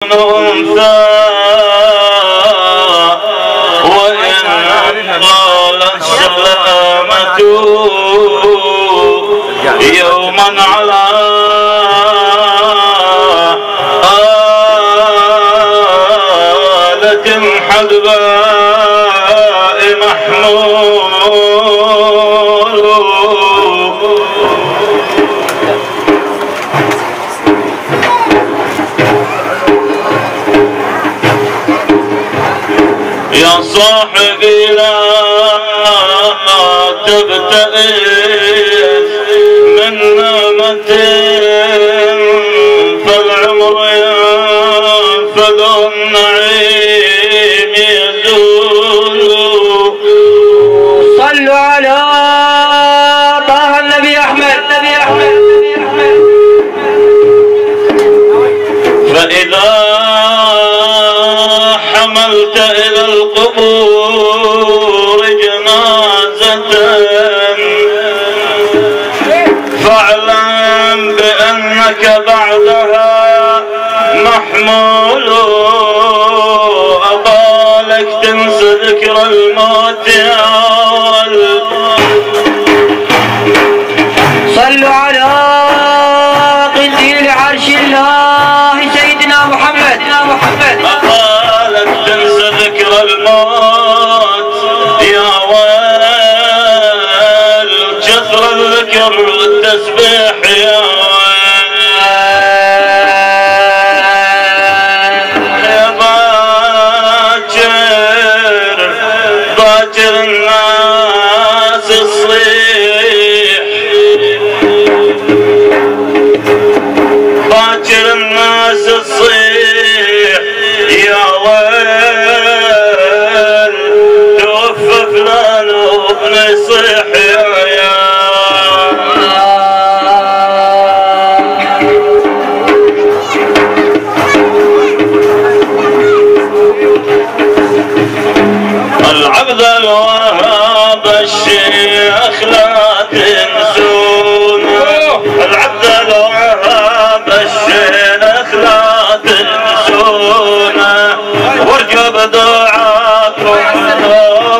أنثى وإن قال السلامة يوما على آلة حدباء محمول يا صاحبي لا تبتئس من نعمة فالعمر ينفذ النعيم يزول. صلوا على طه النبي أحمد. فإذا حملت إلى القبور جنازة فاعلم بأنك بعدها محمول. أبالك تنسى ذكر الموت يا صلوا على قنديل عرش الله سيدنا محمد. أبالك تنسى ذكر الموت يا ويل كثر الذكر والتسبيح يا ويل يا باكر الناس الصيح باكر الناس الصيح يا ويل توفى فلان وابن يصيح يا العبد الوهاب الشيخ لا تنسونه. العبد الوهاب الشيخ لا تنسونه وارجو بدعاكم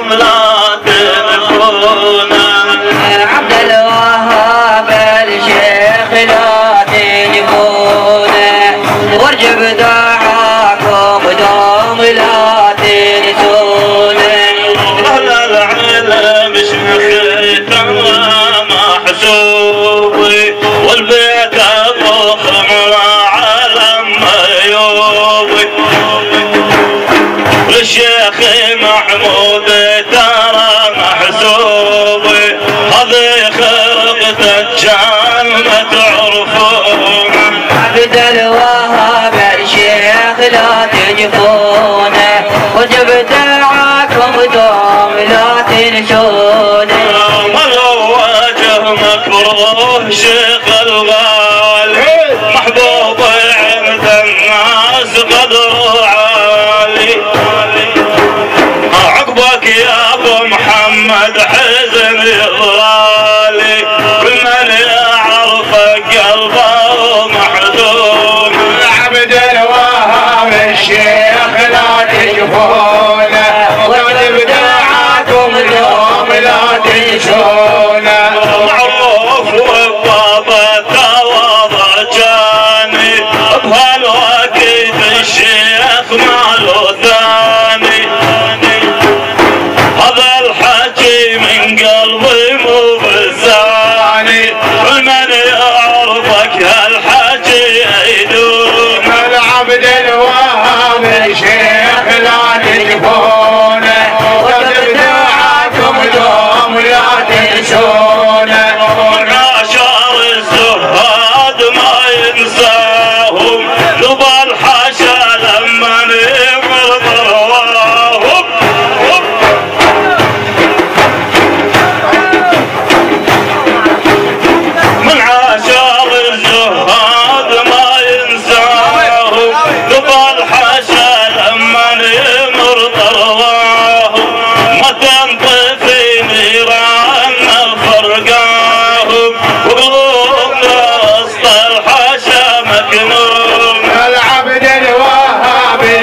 لا تنسونه. عبد الوهاب الشيخ لا تنسونه وارجو بدعاكم دوم لا تنسونه. أهل العلم شيخي ترى محسوبي والبيت أبو خمرة علم ميوبي للشيخ محمود ترى محسوبي هذه خرقة كان ما تعرفون. عبد الوهاب الشيخ لا تجفونه وجب دعاكم دوم لا تنسونه. مروا وجه مكروه شيخ الغالي محبوب عند الناس قدره عالي. عقبك يا ابو محمد حزن يضرالي كل من يعرفك قلبه محزون. عبد الوهاب الشيخ لا تجفونه وجب دعاكم دوم لا تنسونه. معروف وبابا تواضع جاني بهالوقت الشيخ ماله ثاني. هذا الحكي من قلبي مو بلساني من يعرفك هالحكي يدوم. العبد الوهاب الشيخ لا تجفونه وجب دعاكم دوم لا تنسونه. عشر الزهاد ما ينساهم ذوب الحاشا لما يمرض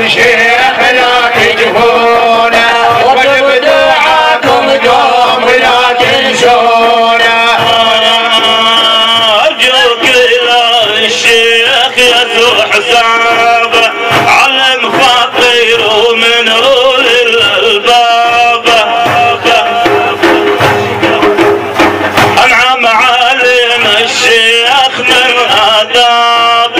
بالشيخ لا تجفونه وبدعاكم دوم لا تنسونه. أرجوك إلى الشيخ يسوع حسابه علم فقير ومن أولي الألباب أنعم علينا الشيخ من آداب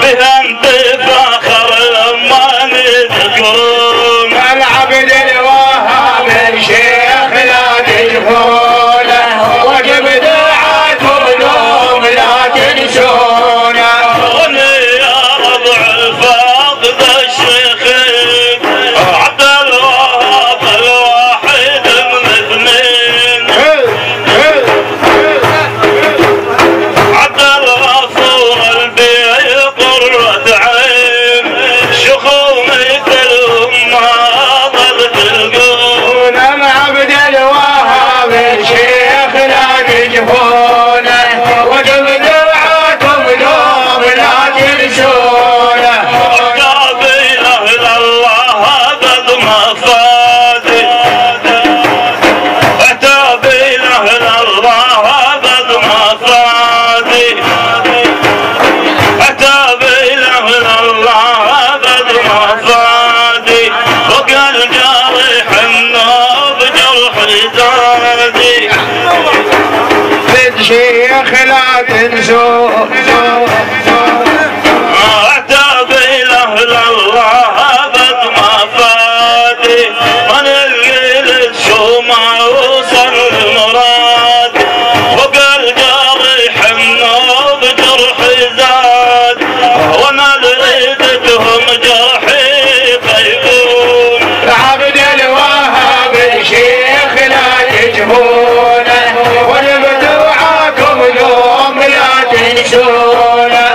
بهم بفخر لما نذكرون. العبد الوهاب الشيخ لا تجفونه وبدعاكم دوم لا تنسونه. يا ربع الفاقد الشيخين عبد الوهاب الواحد من اثنين عبد الغفور البيع قرة عين شخو مثلهم ما ضل تلقون. العبد الوهاب الشيخ لا تجفونه وبدعاكم دوم لا تنسونه. قابل أهل الله قد ما فادي قابل أهل الله قد ما فادي قابل أهل الله قد ما فادي وقال جارح النوب جرح زادي. الشيخ لا تنسوه اعتاب اهل الله قد ما فادي من الجلد شو ما وصل المراد وقال جارح النوب جرح زاد وانا لقيتهم جرحي طيبون. عبد الوهاب الشيخ لا تجفونه وبدعاكم دوم لا تنسونه.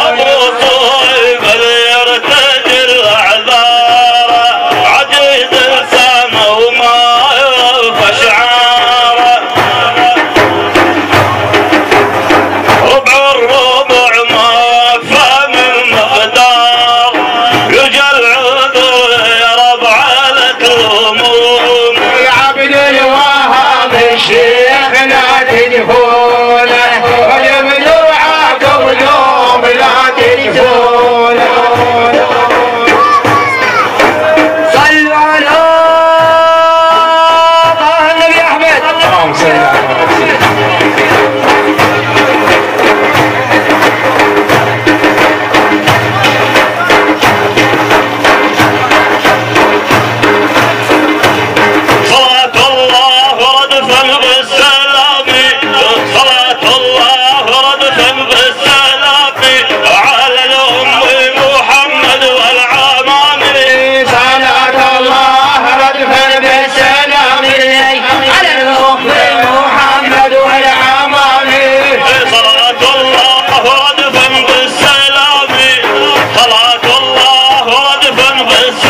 ابو صهيب اللي يرتجي الاعذار عجيز لسانه وما يوفى شعاره ربع الربع ما فهم المقدار يجى العذر يا ربع لك الهموم. العبد الوهاب الشيخ لا تجفونه وبدعاكم دوم لا تنسونه. صلوا على طه النبي احمد. اللهم صل على صلاة الله ردفا بالسلام صلاة الله ردفا بالسلام على الأم محمد والعمام. صلاة الله ردفا بالسلام على الأخ محمد والعمام. صلاة الله ردفا بالسلام صلاة الله ردفا بالسلام